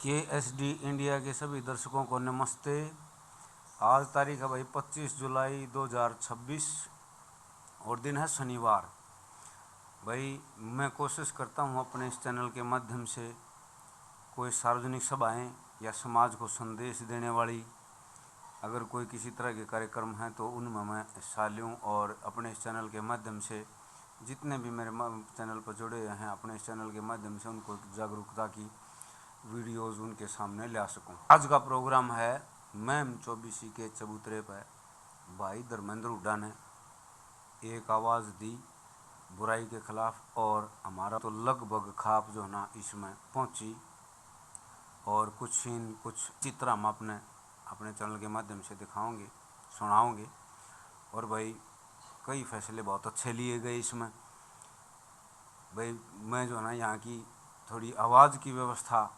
KSD India के सभी दर्शकों को नमस्ते। आज तारीख है भाई 25 जुलाई 2026 और दिन है शनिवार। भाई मैं कोशिश करता हूँ अपने इस चैनल के माध्यम से कोई सार्वजनिक सभाएं या समाज को संदेश देने वाली अगर कोई किसी तरह के कार्यक्रम हैं तो उनमें मैं हिस्सा लूँ और अपने इस चैनल के माध्यम से जितने भी मेरे चैनल पर जुड़े हैं अपने इस चैनल के माध्यम से उनको जागरूकता की वीडियोज़ उनके सामने ला सकूं। आज का प्रोग्राम है मैम 24 के चबूतरे पर भाई धर्मेंद्र हुड्डा ने एक आवाज़ दी बुराई के खिलाफ और हमारा तो लगभग खाप जो है ना इसमें पहुंची और कुछ सीन कुछ चित्र हम अपने चैनल के माध्यम से दिखाओगे सुनाओगे और भाई कई फैसले बहुत अच्छे लिए गए इसमें। भाई मैं जो है ना यहाँ की थोड़ी आवाज़ की व्यवस्था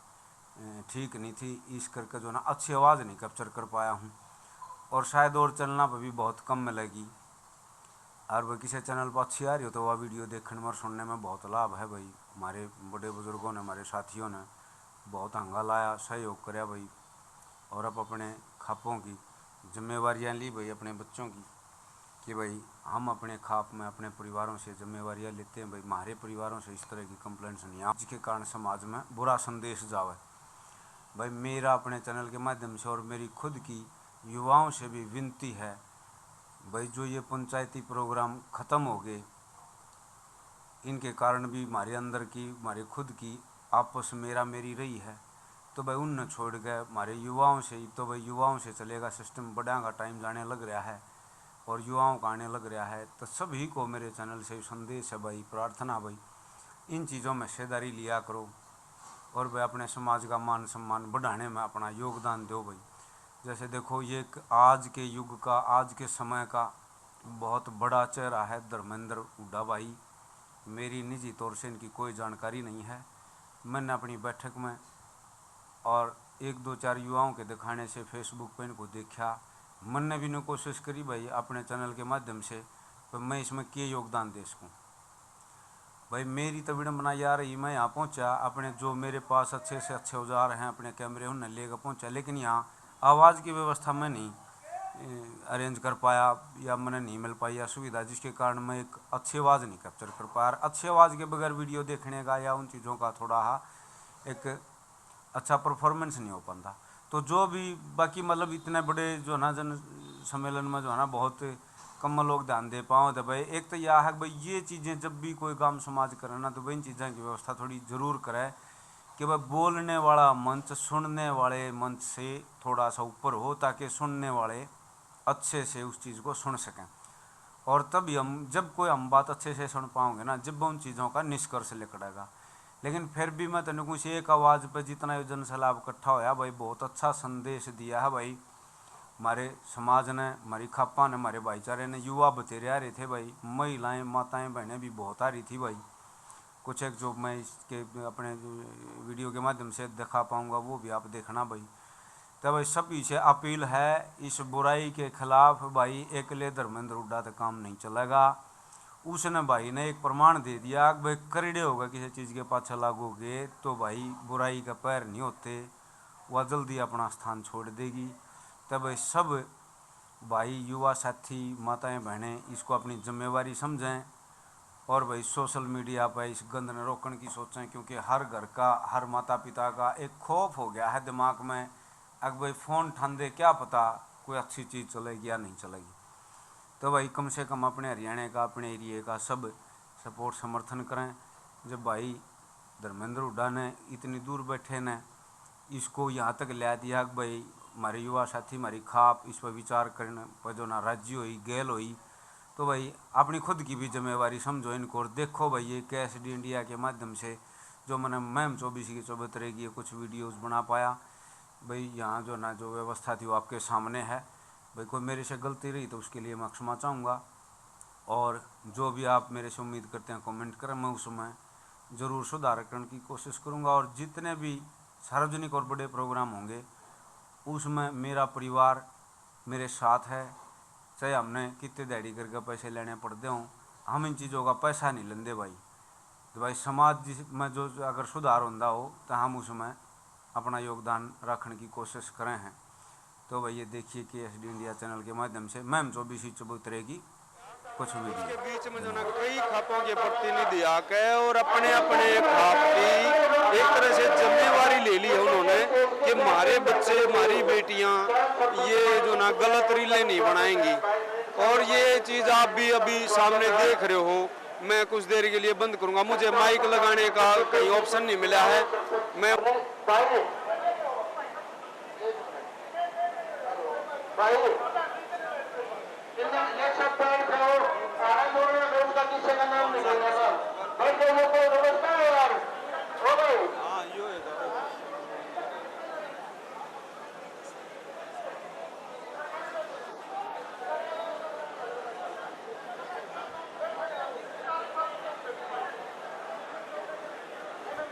ठीक नहीं थी, इस करके जो ना अच्छी आवाज़ नहीं कैप्चर कर पाया हूँ और शायद और चलना पर भी बहुत कम मिलेगी। और वह किसी चैनल पर अच्छी आ रही हो तो वह वीडियो देखने में और सुनने में बहुत लाभ है। भाई हमारे बड़े बुज़ुर्गों ने हमारे साथियों ने बहुत हंगा लाया सहयोग कराया भाई और अब अपने खापों की जिम्मेवारियाँ ली भाई अपने बच्चों की कि भाई हम अपने खाप में अपने परिवारों से जिम्मेवारियाँ लेते हैं। भाई हमारे परिवारों से इस तरह की कंप्लेंट्स नहीं आ जिसके कारण समाज में बुरा संदेश जावे। भाई मेरा अपने चैनल के माध्यम से और मेरी खुद की युवाओं से भी विनती है भाई जो ये पंचायती प्रोग्राम ख़त्म हो गए इनके कारण भी हमारे अंदर की हमारे खुद की आपस मेरा मेरी रही है तो भाई उन छोड़ गए हमारे युवाओं से ही तो भाई युवाओं से चलेगा सिस्टम बड़ा का टाइम जाने लग रहा है और युवाओं का आने लग रहा है तो सभी को मेरे चैनल से संदेश है भाई प्रार्थना भाई इन चीज़ों में हिस्सेदारी लिया करो और भाई अपने समाज का मान सम्मान बढ़ाने में अपना योगदान दो। भाई जैसे देखो ये आज के युग का आज के समय का बहुत बड़ा चेहरा है धर्मेंद्र हुड्डा भाई। मेरी निजी तौर से इनकी कोई जानकारी नहीं है, मैंने अपनी बैठक में और एक दो चार युवाओं के दिखाने से फेसबुक पर इनको देखा, मैंने भी ने कोशिश करी भाई अपने चैनल के माध्यम से तो मैं इसमें क्या योगदान दे सकूँ। भाई मेरी तो विडम्बना यार ही मैं यहाँ पहुँचा अपने जो मेरे पास अच्छे से अच्छे औजार हैं अपने कैमरे उन्हें लेकर पहुँचा लेकिन यहाँ आवाज़ की व्यवस्था मैं नहीं अरेंज कर पाया या मैंने नहीं मिल पाई या सुविधा जिसके कारण मैं एक अच्छी आवाज़ नहीं कैप्चर कर पाया। अच्छी आवाज़ के बगैर वीडियो देखने का या उन चीज़ों का थोड़ा एक अच्छा परफॉर्मेंस नहीं हो पाता। तो जो भी बाकी मतलब इतने बड़े जो ना जन सम्मेलन में जो है ना बहुत कम लोग ध्यान दे पाओ तो भाई एक तो यह है भाई ये चीज़ें जब भी कोई काम समाज करे ना तो भाई इन चीज़ों की व्यवस्था थोड़ी ज़रूर करे कि भाई बोलने वाला मंच सुनने वाले मंच से थोड़ा सा ऊपर हो ताकि सुनने वाले अच्छे से उस चीज़ को सुन सकें और तभी हम जब कोई हम बात अच्छे से सुन पाओगे ना जब उन चीज़ों का निष्कर्ष निकलेगा। लेकिन फिर भी मैं तेन कुछ एक आवाज़ पर जितना जन सैलाब इकट्ठा होया भाई बहुत अच्छा संदेश दिया है भाई हमारे समाज ने हमारी खापा ने हमारे भाईचारे ने युवा बतेरे आ रहे थे भाई महिलाएं माताएं बहनें भी बहुत आ रही थी भाई कुछ एक जो मैं इसके अपने वीडियो के माध्यम से दिखा पाऊँगा वो भी आप देखना भाई। तो भाई सभी से अपील है इस बुराई के खिलाफ भाई अकेले धर्मेंद्र हुड्डा तो काम नहीं चलेगा। उसने भाई ने एक प्रमाण दे दिया कि भाई करड़े होगा किसी चीज़ के पाछे लागोगे तो भाई बुराई का पैर नहीं होते वह जल्दी अपना स्थान छोड़ देगी। तब भाई सब भाई युवा साथी माताएं बहनें इसको अपनी जिम्मेवारी समझें और भाई सोशल मीडिया पर इस गंद ने रोकने की सोचें क्योंकि हर घर का हर माता पिता का एक खौफ हो गया है दिमाग में अगर भाई फ़ोन ठान क्या पता कोई अच्छी चीज़ चलेगी या नहीं चलेगी। तो भाई कम से कम अपने हरियाणा का अपने एरिए का सब सपोर्ट समर्थन करें। जब भाई धर्मेंद्र हुड्डा ने इतनी दूर बैठे ने इसको यहाँ तक ला दिया कि भाई हमारे युवा साथी हमारी खाप इस पर विचार करने पर जो ना राज्य हुई गैल हुई तो भाई अपनी खुद की भी जिम्मेवारी समझो इनको और देखो भाई ये KSD इंडिया के माध्यम से जो मैंने मैम 24 की चौबतरे की कुछ वीडियोस बना पाया भाई यहाँ जो ना जो व्यवस्था थी वो आपके सामने है। भाई कोई मेरे से गलती रही तो उसके लिए मैं क्षमा चाहूँगा और जो भी आप मेरे से उम्मीद करते हैं कमेंट करें मैं उसमें ज़रूर सुधार करने की कोशिश करूँगा और जितने भी सार्वजनिक और बड़े प्रोग्राम होंगे उसमें मेरा परिवार मेरे साथ है चाहे हमने कितने दिहाड़ी करके पैसे लेने पड़ते हों हम इन चीज़ों का पैसा नहीं लेंदे भाई। तो भाई समाज में जो अगर सुधार होता हो तो हम उसमें अपना योगदान रखने की कोशिश करें हैं। तो भाई ये देखिए KSD इंडिया चैनल के माध्यम से मैम 24 चबूतरे की कुछ वीडियो के बीच में जो ना कई खापों के प्रतिनिधि आके और अपने अपने खाप की एक तरह से जिम्मेवारी ले ली है उन्होंने कि हमारे बच्चे हमारी बेटियां ये जो ना गलत रीलें नहीं बनाएंगी। और ये चीज आप भी अभी सामने देख रहे हो। मैं कुछ देर के लिए बंद करूंगा, मुझे माइक लगाने का कहीं ऑप्शन नहीं मिला है। मैं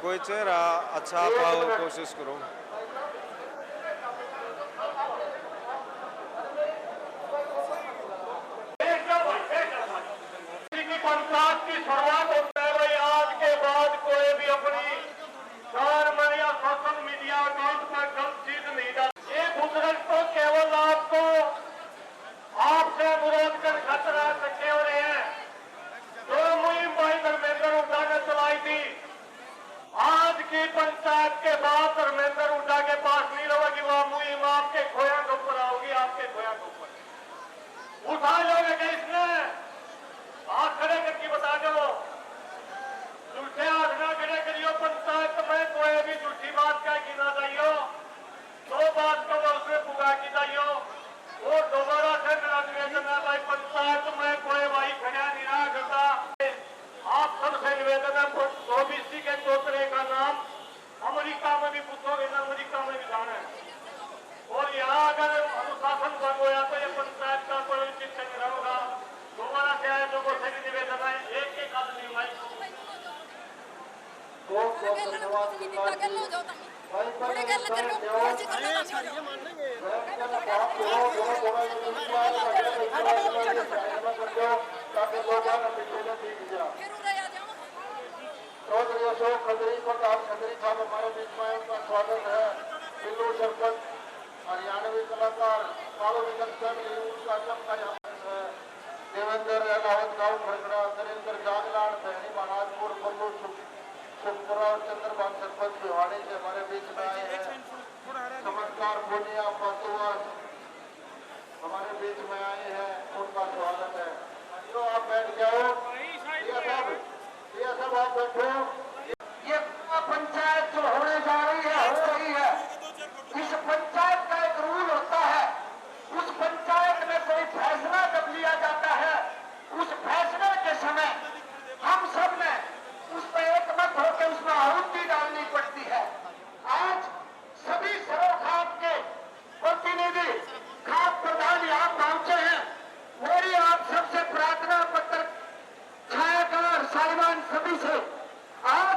कोई चेहरा अच्छा पाओ, कोशिश करो। पंचायत की शुरुआत होता है भाई, आज के बाद कोई भी अपनी में या सोशल मीडिया अकाउंट पर गलत चीज नहीं डाल। ये गुजरत तो केवल आपको आपसे अनुरोध कर खतरा सके हो रहे हैं। जो मुहिम भाई धर्मेंद्र हुड्डा ने चलाई थी, आज की पंचायत के बाद धर्मेंद्र हुड्डा के पास नहीं रहेगी वह मुहिम, आपके खोया के ऊपर आओगी, आपके खोया के ऊपर उठा लोगे कि इसने हाथ खड़े करके बता दो। झूठे हाथ ना खड़े करियो। पंचायत में कोई भी झूठी बात कह की ना जाइयो, दो बात को उसमें पुगा की जाइयो। और दोबारा से मेरा निवेदन है भाई, पंचायत में कोई भाई खड़ा नहीं रहा करता। आप सबसे निवेदन है, OBC के चौतरे का नाम अमेरिका में भी पूछोगे ना, अमेरिका में भी जाना है। और यहाँ अगर अनुशासन भंग होया तो ये पंचायत का कोई उचित नहीं होगा। दोबारा से आए लोगों से भी निवेदन है, एक एक आदमी माइक चौधरी अशोक खजरी प्रताप खजरी साहब हमारे बीच में, उनका स्वागत है। बिल्लू सरपंच हरियाणवी कलाकार कालो विकन फैमिली, उनका सबका है। देवेंद्र अहलावत गांव खड़गड़ा, नरेंद्र जागलान बहनी महाराजपुर, बल्लू सुखपुरा और चंद्रभान सरपंच भिवानी से हमारे बीच में आए हैं। चमत्कार बोनिया पातुआ हमारे बीच में आए हैं, उनका स्वागत है। जो आप बैठ जाओ, ये सब आप बैठो। ये पंचायत जो होने जा रही है हो रही है। इस पंचायत का एक रूल होता है, उस पंचायत में कोई फैसला जब लिया जाता है, उस फैसले के समय हम सब ने उस पर एकमत होकर उसमें आहुति डालनी पड़ती है। आज सभी सरोखाप के प्रतिनिधि खाप प्रधान यहाँ पहुंचे हैं। मेरी आप सबसे प्रार्थना पत्र छायाकार साहिबान सभी से, आप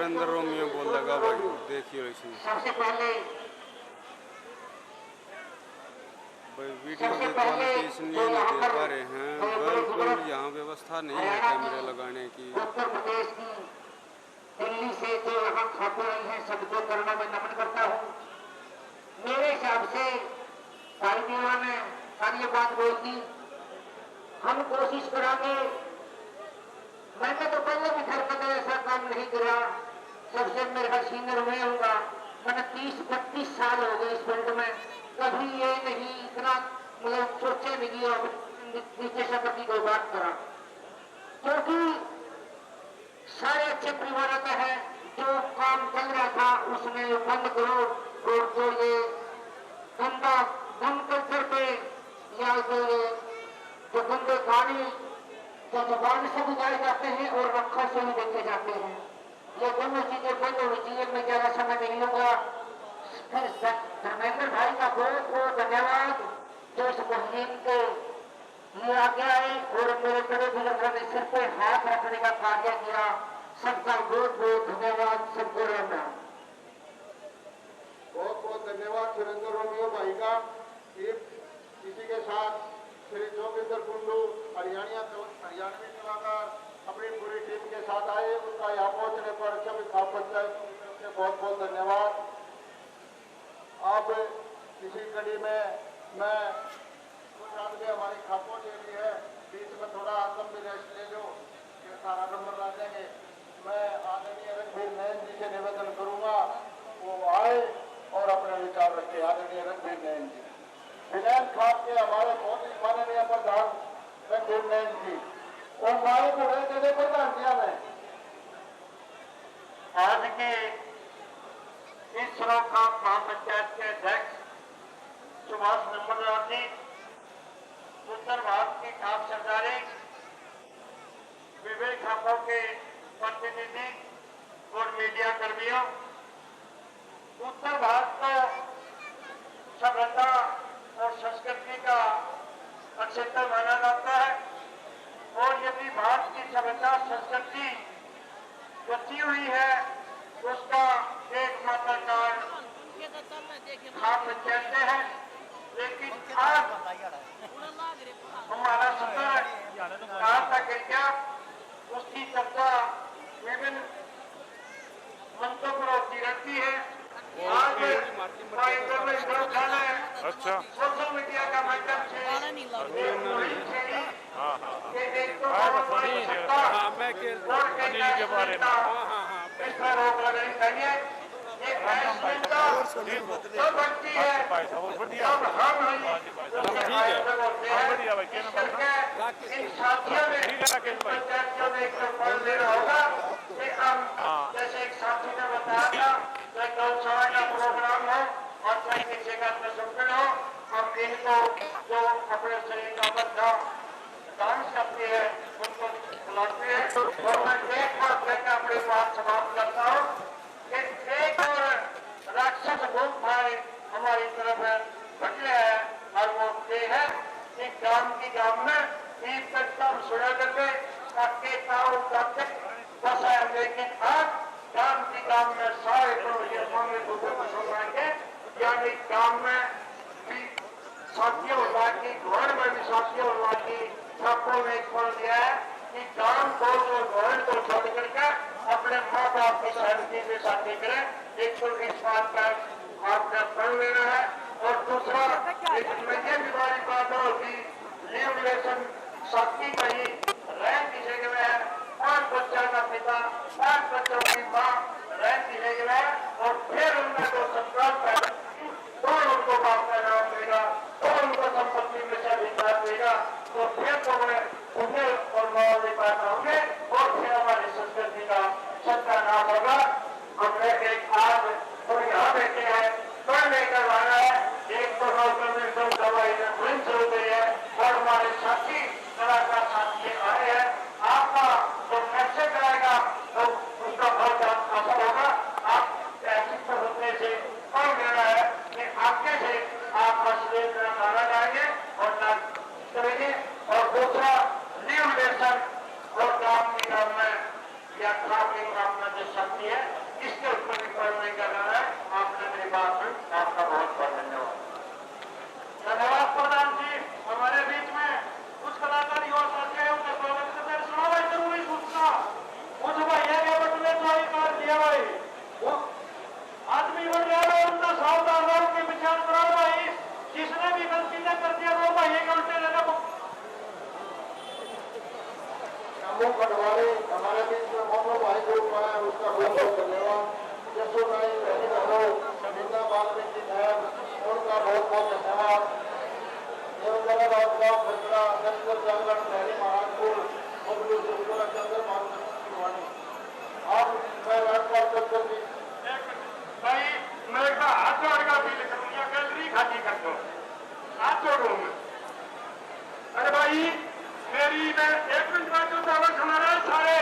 सुरेंद्र रोमियो बोल लगा भाई, देखिए इसमें सबसे पहले भाई वीडियो की क्वालिटी इसलिए नहीं दे पा रहे हैं, बिल्कुल यहाँ व्यवस्था नहीं है कैमरे लगाने की। उत्तर प्रदेश की दिल्ली से जो यहाँ खाते आई हैं सबको करना मैं नमन करता हूँ। मेरे हिसाब से भाई देवा ने सारी बात बोल दी। हम कोशिश करेंगे, मैंने तो पहले भी घर कदे ऐसा काम नहीं किया, सबसे मेरा सीनियर मैं हूँगा। मैंने 30-32 साल हो गए इस फील्ड में, कभी ये नहीं इतना मतलब सोचे नहीं कि नीचे से कभी कोई बात करा, क्योंकि सारे अच्छे परिवारों का है। जो काम चल रहा था उसमें बंद करो, और जो ये गंदा गन कल्चर पे या जो गंदे गाने जो जुबान से बुझाए जाते हैं और अखर से भी देखे जाते हैं, ये दोनों चीजें बंद होनी चाहिए। मैं ज्यादा समय नहीं लूंगा। फिर धर्मेंद्र भाई का बहुत बहुत धन्यवाद जो इस मुहिम को लिए आगे आए और मेरे बड़े बुजुर्गों ने सिर पे हाथ रखने का कार्य किया। सबका बहुत बहुत धन्यवाद, सबको राम राम। बहुत बहुत धन्यवाद सुरेंद्र रोमियो भाई का। इसी के साथ श्री जोगिंदर कुंडू हरियाणवी कलाकार अपनी पूरी टीम के साथ आए। उनका यहाँ पहुंचने पर सभी खाप पंचायत की तरफ से बहुत बहुत धन्यवाद। अब इसी कड़ी में मैं कुछ आदमी हमारी खापों के लिए बीच में थोड़ा आत्म भी रेस्ट ले लो, ये सारा नंबर ला देंगे। मैं आदरणीय रणबीर नयन जी से निवेदन करूंगा वो आए और अपने विचार रखे। आदरणीय रणबीर नयन जी, फिनांस खाप के हमारे बहुत ही माननीय प्रधान रणबीर नयन जी और हमारे बड़े प्रधान जी में आज के इस चुनाव का महापंचायत के अध्यक्ष सुभाष नंबरलाल जी, उत्तर भारत की खाप सरदारी, विभिन्न खापों के प्रतिनिधि और मीडिया कर्मियों, उत्तर भारत को सभ्यता और संस्कृति का क्षेत्र माना जाता है और यदि भारत की सभ्यता संस्कृति बची हुई है उसका एकमात्र कारण खाप पंचायतें हैं। लेकिन आज हमारा सत्र कहाँ तक गया उसकी चर्चा विभिन्न मंचों पर होती रहती है। आज अच्छा सोशल मीडिया का माध्यम से के बारे में इस पर रोक लगानी चाहिए। ये जो बनती है बढ़िया अब हम बढ़िया भाई क्या इन साथियों ने पंचायतियों ने एक फल देना होगा कि हम जैसे एक साथी ने बताया था चाहे गौशाला का प्रोग्राम हो और चाहे किसी का प्रसंग हो, हम इनको जो अपने शरीर का बच्चा डांस करती है उनको बुलाते हैं। और मैं एक बार कहकर अपनी बात समाप्त करता हूँ कि एक और राक्षस भूख भाई हमारी तरफ बदले है और वो ये है कि गांव में ईद तक कम सुना करके आपके ताऊ करके बस है, लेकिन आज गांव में सारे के यानी गांव में भी साथियों की घर में भी साथियों की सबको ने खोल दिया है कि गांव को और घर को छोड़ करके अपने माँ बाप की सहमति से शादी करें। एक तो इस बात का आपने पढ़ लेना है और दूसरा इसमें ये भी बड़ी बात हो कि लीव रिलेशन साथी का ही रैंक की जगह है, 5 बच्चों का पिता 5 बच्चों की माँ रैंक की जगह है और फिर उनमें तो संकल्प है तो उनको बाप का नाम देगा तो उनको संपत्ति में से अधिकार देगा तो फिर तो उन्हें और माहौल पाता होंगे और फिर हमारी संस्कृति का सबका नाम होगा। हमने एक आज और यहाँ बैठे हैं पढ़ लेकर आना है, एक तो नौकर में दो दवाई में शुरू गई है और हमारे साथी कलाकार साथी आए हैं। आपका जो कैसे कराएगा तो उसका बहुत असर होगा। आप ऐसी होने से पढ़ लेना है कि आगे से आप मसले का गाना गाएंगे और नाच करेंगे। और दूसरा न्यू लेसन और गांव में या खाप एक अपना जो शक्ति है इसके ऊपर रिकॉर्ड नहीं कर रहा है। आपने मेरी बात सुन, आपका बहुत बहुत धन्यवाद। धन्यवाद प्रधान जी। हमारे बीच में कुछ कलाकार युवा साथी है, उनका स्वागत करते हैं। सुनो भाई, जरूरी सूचना कुछ भैया के बटने चोरी कर दिया भाई, वो आदमी बन रहा है, उनका सावधान रहो, उनके विचार करो भाई। जिसने भी गलती न कर दिया वो भाई के उल्टे लेना। शंभू खटवाले हमारे बीच में मोनो भाई को पाया, उसका बहुत बहुत धन्यवाद। यशो भाई बहनी बहनों मीना बालवी जी साहब, उनका बहुत बहुत धन्यवाद। देवगढ़ राजगांव खतरा शंकर जागरण शहरी महाराजपुर बबलू सुखपुरा चंद्र मार्ग वाणी आप मैं राजपाल चंद्र जी भाई मैं का हाथ जोड़ का फील करूंगा, गैलरी खाली कर दो, हाथ जोड़ू मैं। अरे भाई मेरी मैं एक मिनट बाद जो दावा सुना रहा है सारे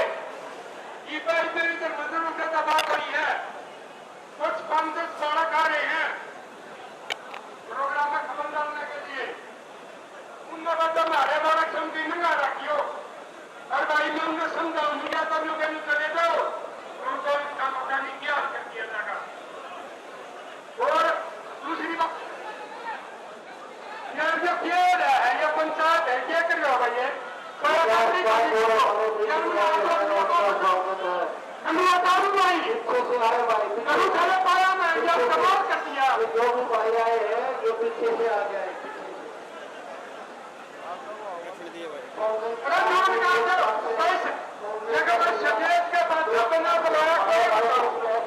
ये भाई मेरी जन्मदिन का बात हुई है। कुछ 5-10 बालक आ रहे हैं प्रोग्राम में खबर डालने के लिए, उनने बता हमारे बालक समझी मंगा रखियो। और भाई मैं उन्हें समझाऊंगा तब लोग चले जाओ, उनको इसका मौका नहीं किया कर दिया जाएगा। और दूसरी बात यार जो खेल है ये पंचायत है, क्या कर रहे हो भाई? पाया मैं जब कमाल कर दिया, जो भी भाई आए हैं जो पीछे से आ गए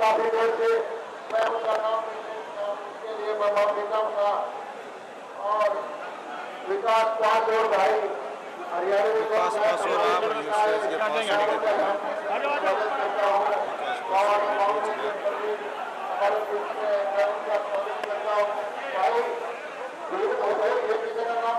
काफी देर से मैं उनका नाम उसके लिए बाबा बेगम का और विकास पासवान भाई हरियाणा विकास पासवान हमारे बीच में मैं उनका स्वागत करता हूँ। भाई ये किसी का नाम